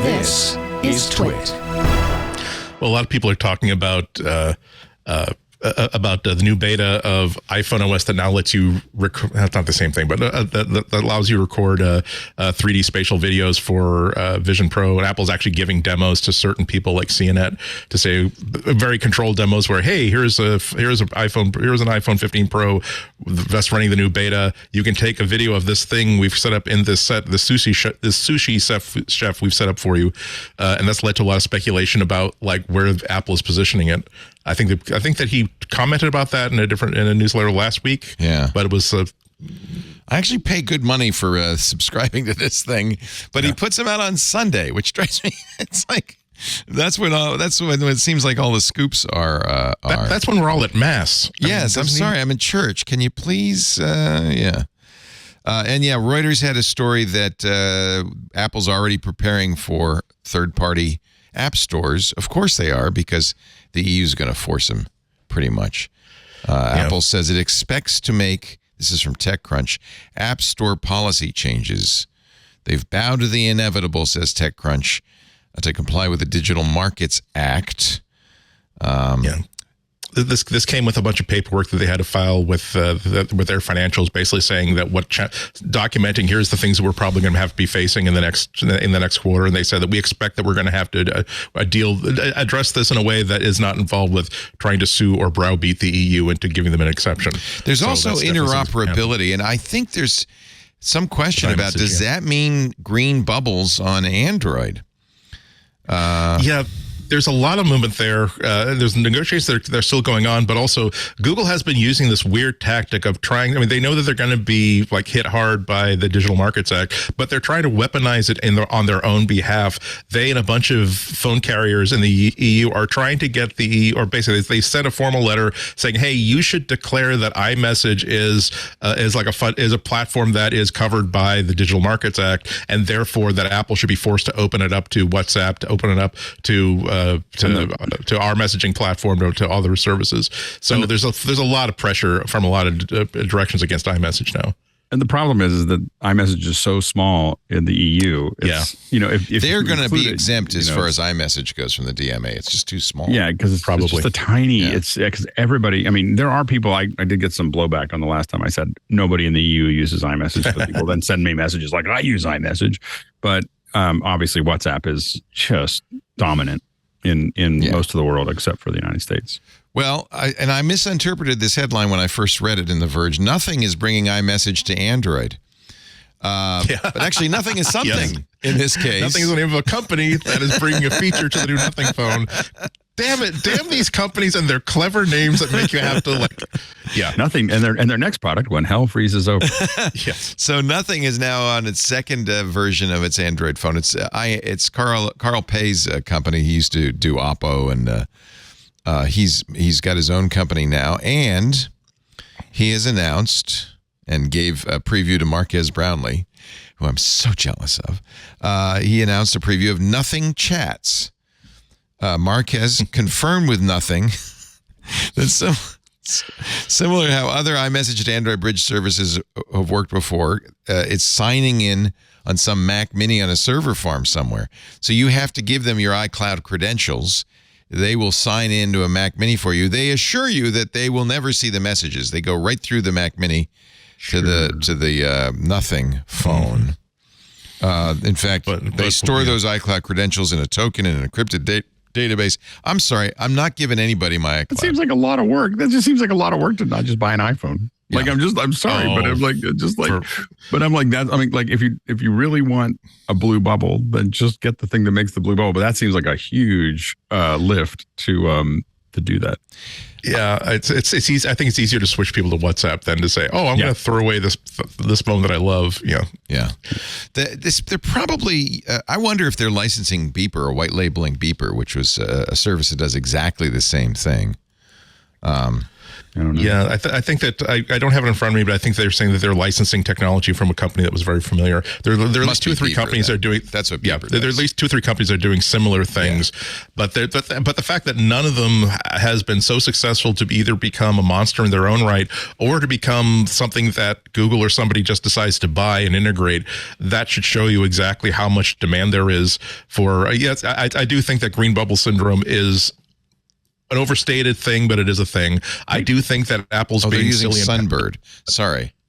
This is TWiT. Well, a lot of people are talking about the new beta of iPhone OS that now lets you that's not the same thing, but that allows you to record 3D spatial videos for Vision Pro. And Apple's actually giving demos to certain people like CNET to say very controlled demos where, hey, here's an iPhone 15 Pro that's running the new beta. You can take a video of this thing we've set up in this set, the sushi chef we've set up for you, and that's led to a lot of speculation about like where Apple is positioning it. I think that he commented about that in a newsletter last week. Yeah, but it was. I actually pay good money for subscribing to this thing, but he puts them out on Sunday, which drives me. It's like that's when it seems like all the scoops are. That's when we're all at mass. Yes, I'm sorry, I'm in church. Can you please? Yeah. And yeah, Reuters had a story that Apple's already preparing for third-party app stores. Of course they are, because the EU is going to force them pretty much. Apple says it expects to make, this is from TechCrunch, App Store policy changes. They've bowed to the inevitable, says TechCrunch, to comply with the Digital Markets Act. This came with a bunch of paperwork that they had to file with their financials, basically saying that documenting here's the things that we're probably going to have to be facing in the next quarter. And they said that we expect that we're going to have to address this in a way that is not involved with trying to sue or browbeat the EU into giving them an exception. There's also interoperability, and I think there's some question about does that mean green bubbles on Android? Yeah. There's a lot of movement there. There's negotiations that are still going on, but also Google has been using this weird tactic of trying. I mean, they know that they're going to be like hit hard by the Digital Markets Act, but they're trying to weaponize it on their own behalf. They and a bunch of phone carriers in the EU are trying to get the EU, or basically they sent a formal letter saying, "Hey, you should declare that iMessage is a platform that is covered by the Digital Markets Act, and therefore that Apple should be forced to open it up to WhatsApp, to open it up to our messaging platform, to other services." So there's a lot of pressure from a lot of directions against iMessage now. And the problem is that iMessage is so small in the EU. If they're going to be exempt as far as iMessage goes from the DMA. It's just too small. Yeah, because it's just a tiny. Yeah. It's because everybody. I mean, there are people. I did get some blowback on the last time I said nobody in the EU uses iMessage, but people then send me messages like I use iMessage, but obviously WhatsApp is just dominant in most of the world except for the United States. Well, I misinterpreted this headline when I first read it in The Verge. Nothing is bringing iMessage to Android. But actually, nothing is something in this case. Nothing is the name of a company that is bringing a feature to the new Nothing phone. Damn it. Damn these companies and their clever names that make you have to Nothing. And their next product, When Hell Freezes Over. Yes. So Nothing is now on its second version of its Android phone. It's Carl Pei's company. He used to do Oppo, and he's got his own company now, and he has announced and gave a preview to Marquez Brownlee, who I'm so jealous of. He announced a preview of Nothing Chats. Marquez confirmed with Nothing that's similar to how other iMessage to Android bridge services have worked before. It's signing in on some Mac Mini on a server farm somewhere. So you have to give them your iCloud credentials. They will sign into a Mac Mini for you. They assure you that they will never see the messages. They go right through the Mac Mini to the Nothing phone. In fact, they store those iCloud credentials in a token in an encrypted database. I'm sorry, I'm not giving anybody my iCloud. It seems like a lot of work. That just seems like a lot of work to not just buy an iPhone. Yeah. Like I'm sorry, but I'm like if you really want a blue bubble, then just get the thing that makes the blue bubble. But that seems like a huge lift to do that. Yeah, it's easy. I think it's easier to switch people to WhatsApp than to say, "Oh, I'm going to throw away this phone that I love." Yeah. They're probably. I wonder if they're licensing Beeper or white labeling Beeper, which was a service that does exactly the same thing. I don't know. Yeah, I think that I don't have it in front of me, but I think they're saying that they're licensing technology from a company that was very familiar. There are at least 2 or 3 companies that are doing. That's what. Yeah, there are at least 2 or 3 companies that are doing similar things, but the fact that none of them has been so successful to either become a monster in their own right or to become something that Google or somebody just decides to buy and integrate, that should show you exactly how much demand there is for. Yes, I do think that green bubble syndrome is an overstated thing, but it is a thing. I do think that Apple's being silly. Sunbird.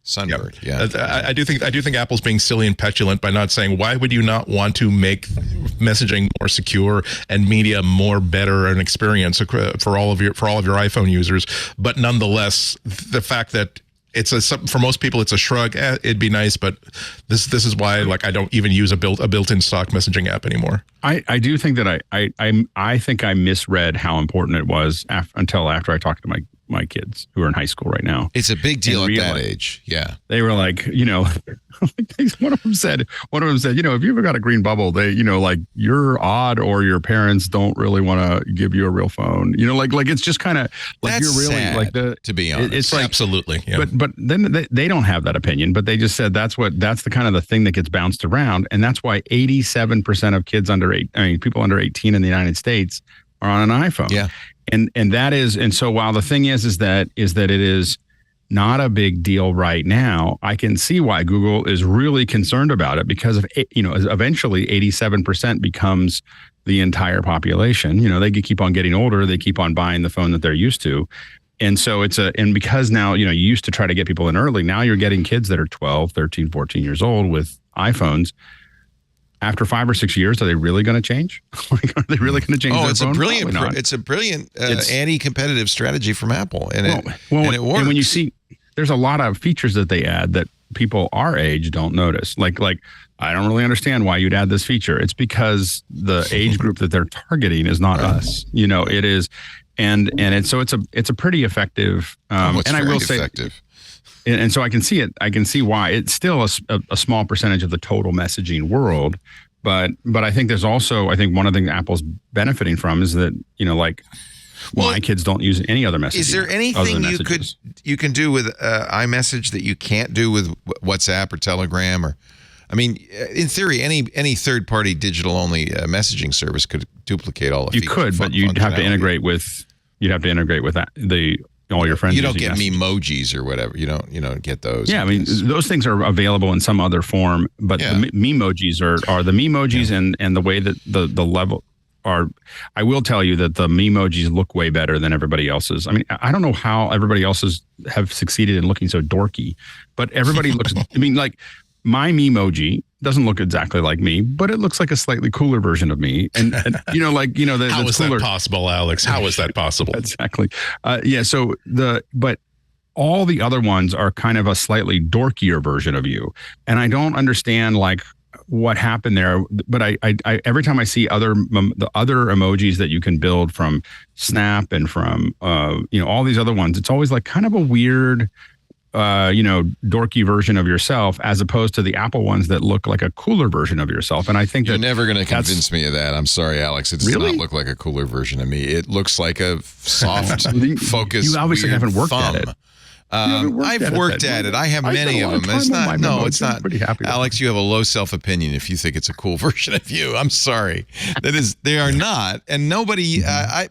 Sunbird. Yeah. I do think Apple's being silly and petulant by not saying, why would you not want to make messaging more secure and media more better an experience for all of your iPhone users? But nonetheless, the fact that for most people it's a shrug. It'd be nice, but this is why I don't even use a built-in stock messaging app anymore. I do think that I think I misread how important it was until after I talked to my kids who are in high school right now. It's a big deal at that age. Yeah. They were like, one of them said, if you ever got a green bubble, they, you're odd or your parents don't really want to give you a real phone. It's just kind of like that's you're really sad, to be honest. It's like, absolutely. Yeah. But then they don't have that opinion, but they just said that's the kind of the thing that gets bounced around. And that's why 87% of kids people under 18 in the United States are on an iPhone. Yeah. And so while the thing is that it is not a big deal right now, I can see why Google is really concerned about it because eventually 87% becomes the entire population. They keep on getting older, they keep on buying the phone that they're used to. And so because now, you used to try to get people in early, now you're getting kids that are 12, 13, 14 years old with iPhones. After 5 or 6 years, are they really going to change? Are they really going to change their phone? It's a brilliant anti-competitive strategy from Apple, and it works. And when you see, there's a lot of features that they add that people our age don't notice. Like I don't really understand why you'd add this feature. It's because the age group that they're targeting is not us. It is, and it's a pretty effective. And I will say. Effective. And so I can see it. I can see why it's still a small percentage of the total messaging world, but I think there's also one of the things Apple's benefiting from is that my kids don't use any other messaging. Is there anything you can do with iMessage that you can't do with WhatsApp or Telegram or? I mean, in theory, any third-party digital-only messaging service could duplicate all of you could, but you'd have to integrate with all your friends. You don't get memojis or whatever. You don't get those. Yeah, I mean, those things are available in some other form, but the memojis are the memojis and the way that the level are. I will tell you that the memojis look way better than everybody else's. I mean, I don't know how everybody else's have succeeded in looking so dorky, but everybody looks. I mean, like my memoji doesn't look exactly like me, but it looks like a slightly cooler version of me. And how is that possible, Alex? How is that possible? Exactly. But all the other ones are kind of a slightly dorkier version of you. And I don't understand what happened there. But I every time I see the other emojis that you can build from Snap and from, all these other ones, it's always like kind of a weird, dorky version of yourself as opposed to the Apple ones that look like a cooler version of yourself. And I think you're never going to convince me of that. I'm sorry, Alex. It does not look like a cooler version of me. It looks like a soft, focused. You obviously haven't worked at it. I've worked at it. I have many of them. It's not. No, it's not. Pretty happy. Alex, you have a low self-opinion if you think it's a cool version of you. I'm sorry. They are not. And nobody.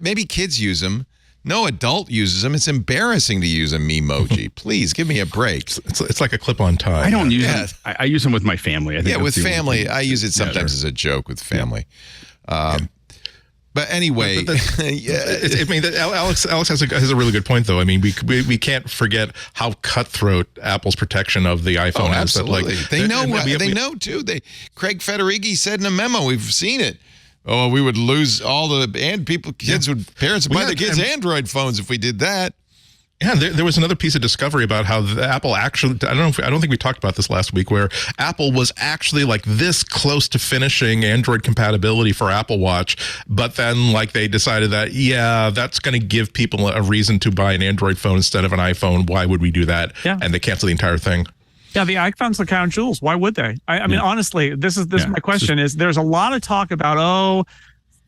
Maybe kids use them. No adult uses them. It's embarrassing to use a memoji. Please give me a break. It's like a clip-on tie. I don't use them. I use them with my family. I think with family. I use it sometimes as a joke with family. But anyway, Alex has a really good point, though. I mean, we can't forget how cutthroat Apple's protection of the iPhone is. Absolutely. They know too. Craig Federighi said in a memo, we've seen it. Oh, we would parents would buy their kids Android phones if we did that. Yeah, there was another piece of discovery about how Apple actually, I don't think we talked about this last week, where Apple was actually this close to finishing Android compatibility for Apple Watch, but then they decided that, that's going to give people a reason to buy an Android phone instead of an iPhone. Why would we do that? Yeah. And they canceled the entire thing. Yeah, the iPhone's the crown jewels. Why would they? I mean, honestly, this is my question is there's a lot of talk about,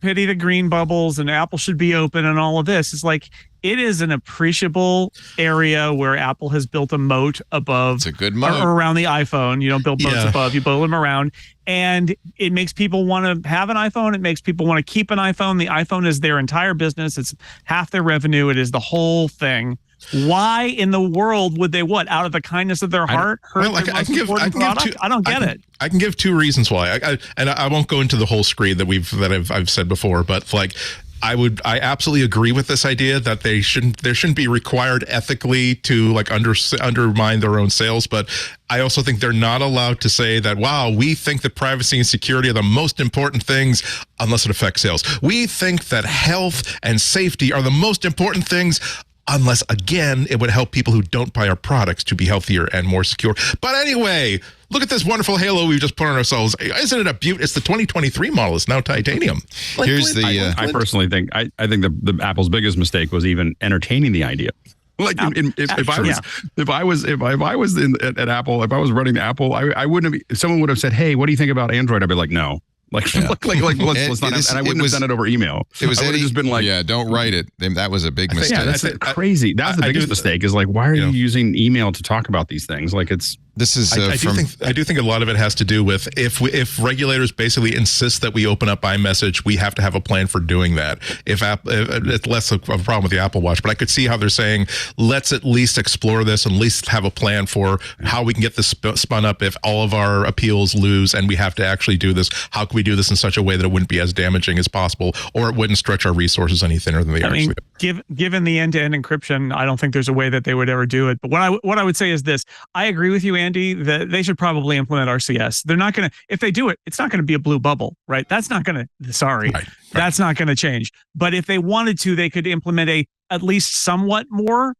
pity the green bubbles and Apple should be open and all of this. It's like, it is an appreciable area where Apple has built a moat above. It's a good moat. Around the iPhone. You don't build moats above, you build them around. And it makes people want to have an iPhone. It makes people want to keep an iPhone. The iPhone is their entire business. It's half their revenue. It is the whole thing. Why in the world would they out of the kindness of their heart hurt their most important product? I don't get it. I can give two reasons why. I won't go into the whole screen that I've said before, but like I absolutely agree with this idea that there shouldn't be required ethically to like undermine their own sales, but I also think they're not allowed to say that, wow, we think that privacy and security are the most important things unless it affects sales. We think that health and safety are the most important things unless, again, it would help people who don't buy our products to be healthier and more secure. But anyway, look at this wonderful halo we've just put on ourselves. Isn't it a beaut? It's the 2023 model. It's now titanium. I personally think I think the Apple's biggest mistake was even entertaining the idea. Like if I was at Apple, if I was running Apple, I wouldn't have. Someone would have said, "Hey, what do you think about Android?" I'd be like, "No." Let's not. And I wouldn't have done it over email. It was just been like, don't write it. That was a big mistake. Yeah, that's crazy. That's the biggest mistake. Is like, why are you using email to talk about these things? Like it's. This is I do think a lot of it has to do with if regulators basically insist that we open up iMessage, we have to have a plan for doing that. If it's less of a problem with the Apple Watch, but I could see how they're saying, let's at least explore this and at least have a plan for how we can get this spun up if all of our appeals lose and we have to actually do this. How can we do this in such a way that it wouldn't be as damaging as possible, or it wouldn't stretch our resources any thinner than they are? Given the end-to-end encryption, I don't think there's a way that they would ever do it. But what I would say is this: I agree with you, Andy, that they should probably implement RCS. They're not going to, if they do it, it's not going to be a blue bubble, right? That's not going to, that's not going to change. But if they wanted to, they could implement a at least somewhat more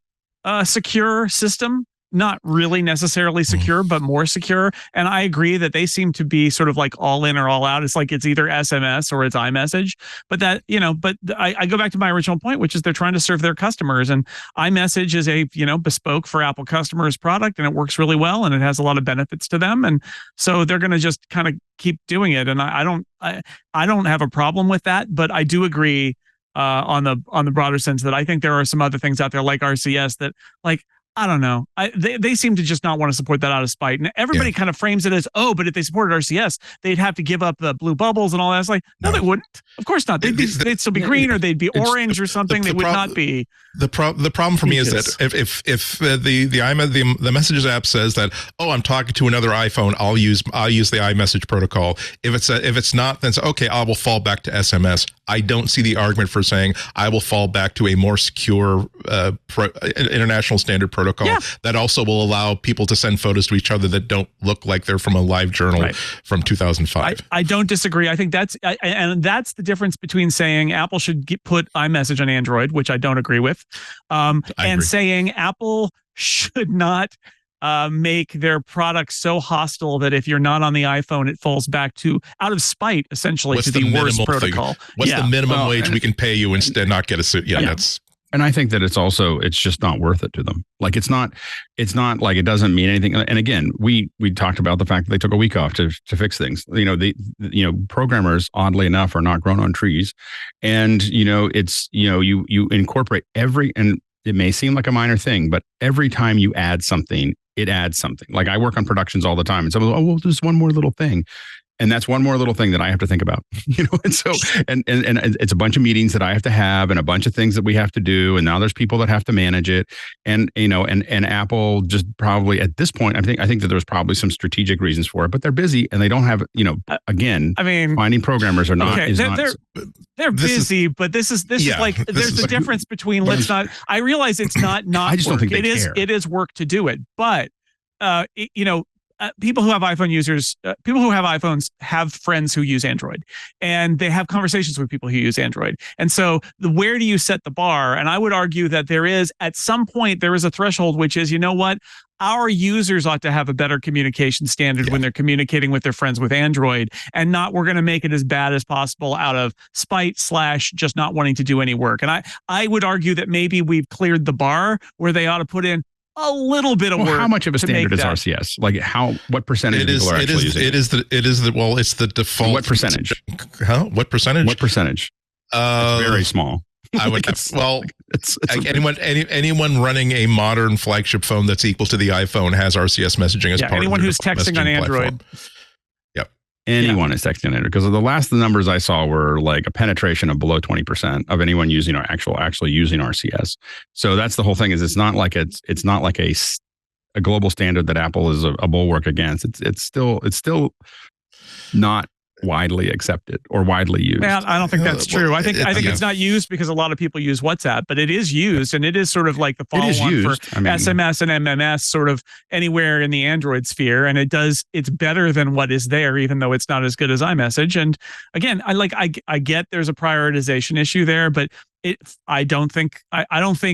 secure system. Not really necessarily secure, but more secure. And I agree that they seem to be sort of like all in or all out. It's like it's either SMS or it's iMessage. But that, I go back to my original point, which is they're trying to serve their customers. And iMessage is a, bespoke for Apple customers product, and it works really well, and it has a lot of benefits to them. And so they're going to just kind of keep doing it. And I don't have a problem with that, but I do agree on the broader sense that I think there are some other things out there like RCS that like, I don't know. They seem to just not want to support that out of spite. And everybody kind of frames it as, but if they supported RCS, they'd have to give up the blue bubbles and all that. It's like, no, they wouldn't. Of course not. They'd still be green, or they'd be orange or something. They would not be. The problem for me is that if the Messages app says that, I'm talking to another iPhone, I'll use the iMessage protocol. If it's not, then okay, I will fall back to SMS. I don't see the argument for saying I will fall back to a more secure international standard protocol that also will allow people to send photos to each other that don't look like they're from a live journal from 2005. I don't disagree. I think that's the difference between saying Apple should put iMessage on Android, which I don't agree with, and saying Apple should not make their product so hostile that if you're not on the iPhone, it falls back to, out of spite, essentially, to the worst protocol. What's the minimum wage we can pay you instead not get a suit? That's. And I think that it's just not worth it to them. Like it's not like it doesn't mean anything. And again, we talked about the fact that they took a week off to fix things. Programmers, oddly enough, are not grown on trees. And, it's, you incorporate and it may seem like a minor thing, but every time you add something, it adds something. Like I work on productions all the time, and someone goes, just one more little thing. And that's one more little thing that I have to think about, and so, and it's a bunch of meetings that I have to have and a bunch of things that we have to do. And now there's people that have to manage it. And, and Apple just probably at this point, I think that there's probably some strategic reasons for it, but they're busy and they don't have, again, finding programmers are not, they're busy, but this is like, there's a difference between I realize it's not I just work. Don't think they care. It is work to do it, but, people who have people who have iPhones have friends who use Android, and they have conversations with people who use Android. And so where do you set the bar? And I would argue that at some point, there is a threshold, which is, our users ought to have a better communication standard when they're communicating with their friends with Android, and not we're going to make it as bad as possible out of spite / just not wanting to do any work. And I would argue that maybe we've cleared the bar where they ought to put in a little bit of work. How much of a standard is RCS? Like what percentage of people are actually using it? It's the default. What percentage? What percentage? It's very small. I would anyone running a modern flagship phone that's equal to the iPhone has RCS messaging as part anyone of who's texting on Android. Yep. Anyone is texting on Android, because the last numbers I saw were like a penetration of below 20% of anyone using actually using RCS. So that's the whole thing. Is it's not like a global standard that Apple is a bulwark against. It's still not widely accepted or widely used. Yeah, I don't think that's true. I think it's not used because a lot of people use WhatsApp, but it is used, and it is sort of like the follow-on for SMS and MMS, sort of anywhere in the Android sphere, and it's better than what is there, even though it's not as good as iMessage. And again, I get there's a prioritization issue there, but I don't think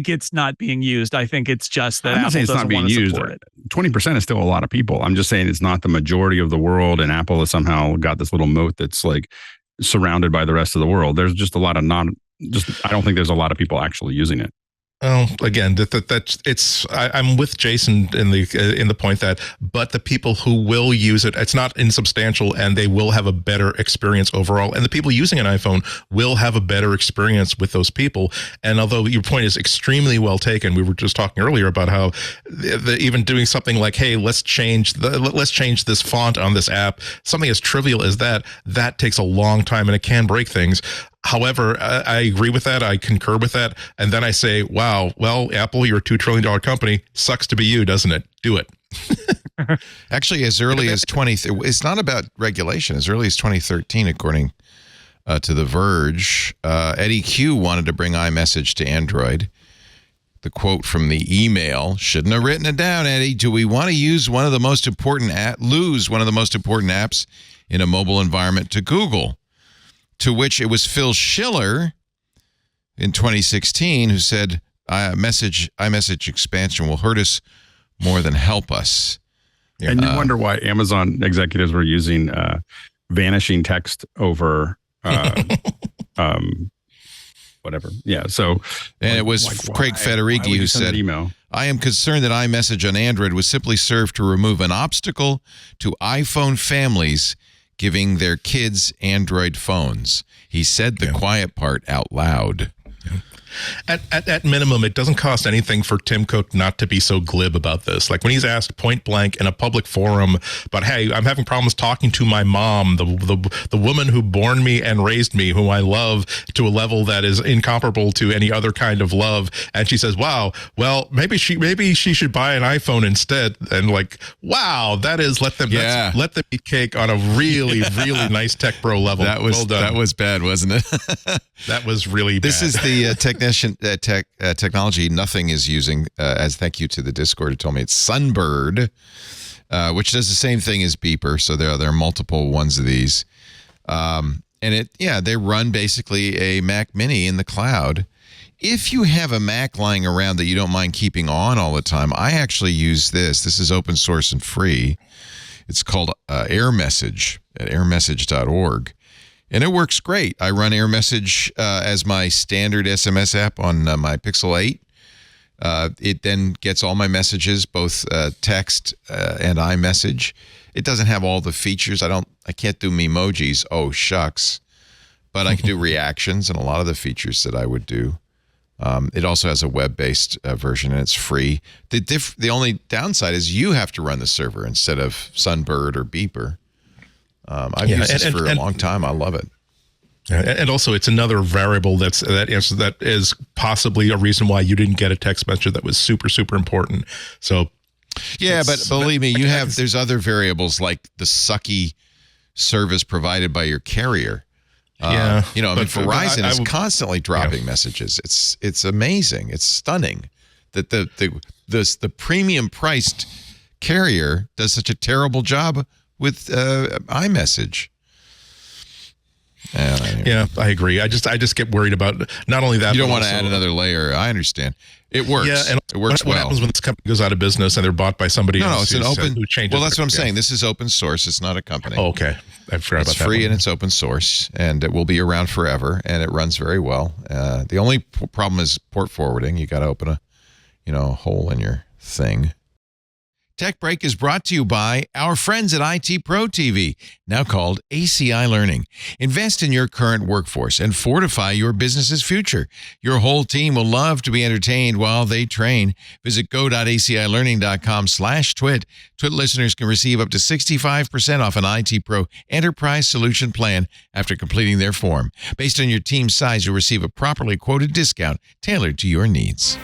it's not being used. I think it's just that Apple doesn't want to support it. 20% is still a lot of people. I'm just saying it's not the majority of the world, and Apple has somehow got this little moat that's like surrounded by the rest of the world. There's just a lot of I don't think there's a lot of people actually using it. Well, again, I'm with Jason in the point that, but the people who will use it, it's not insubstantial, and they will have a better experience overall. And the people using an iPhone will have a better experience with those people. And although your point is extremely well taken, we were just talking earlier about how even doing something like, hey, let's change this font on this app, something as trivial as that takes a long time, and it can break things. However, I agree with that. I concur with that. And then I say, wow, well, Apple, you're a $2 trillion company. Sucks to be you, doesn't it? Do it. Actually, as early as it's not about regulation. As early as 2013, according to The Verge, Eddie Q wanted to bring iMessage to Android. The quote from the email, shouldn't have written it down, Eddie. Do we want to lose one of the most important apps in a mobile environment to Google? To which it was Phil Schiller in 2016 who said, iMessage expansion will hurt us more than help us. Yeah. And you wonder why Amazon executives were using vanishing text over whatever. Yeah. So, and it was Craig Federighi who said, I am concerned that iMessage on Android would simply serve to remove an obstacle to iPhone families giving their kids Android phones. He said the quiet part out loud. Yeah. At minimum, it doesn't cost anything for Tim Cook not to be so glib about this. Like when he's asked point blank in a public forum, but hey, I'm having problems talking to my mom, the woman who born me and raised me, who I love to a level that is incomparable to any other kind of love. And she says, wow, well, maybe she should buy an iPhone instead. And like, wow, that is let them eat cake on a really, really nice tech bro level. That was bad, wasn't it? That was really bad. This is the technology nothing is using, as thank you to the Discord who told me it's Sunbird, which does the same thing as Beeper. So there are multiple ones of these. And they run basically a Mac Mini in the cloud. If you have a Mac lying around that you don't mind keeping on all the time, I actually use this. This is open source and free. It's called AirMessage at airmessage.org. And it works great. I run AirMessage as my standard SMS app on my Pixel 8. It then gets all my messages, both text and iMessage. It doesn't have all the features. I can't do memojis. Oh, shucks. But I can do reactions and a lot of the features that I would do. It also has a web-based version, and it's free. The only downside is you have to run the server instead of Sunbird or Beeper. I've used this for a long time. I love it. And also, it's another variable that is possibly a reason why you didn't get a text message that was super, super important. So, yeah, but believe me, there's other variables like the sucky service provided by your carrier. Verizon is constantly dropping messages. It's amazing. It's stunning that the premium priced carrier does such a terrible job with iMessage. Yeah, I agree. I just get worried about not only that. You don't want to add another layer. I understand. It works. Yeah, and it works what happens when this company goes out of business and they're bought by somebody else? No, it's an open. Well, that's what I'm saying. This is open source. It's not a company. Oh, okay. I forgot about that. It's free and it's open source, and it will be around forever, and it runs very well. The only problem is port forwarding. You got to open a hole in your thing. Tech Break is brought to you by our friends at IT Pro TV, now called ACI Learning. Invest in your current workforce and fortify your business's future. Your whole team will love to be entertained while they train. Visit go.acilearning.com/twit. Twit listeners can receive up to 65% off an IT Pro Enterprise Solution Plan after completing their form. Based on your team's size, you'll receive a properly quoted discount tailored to your needs.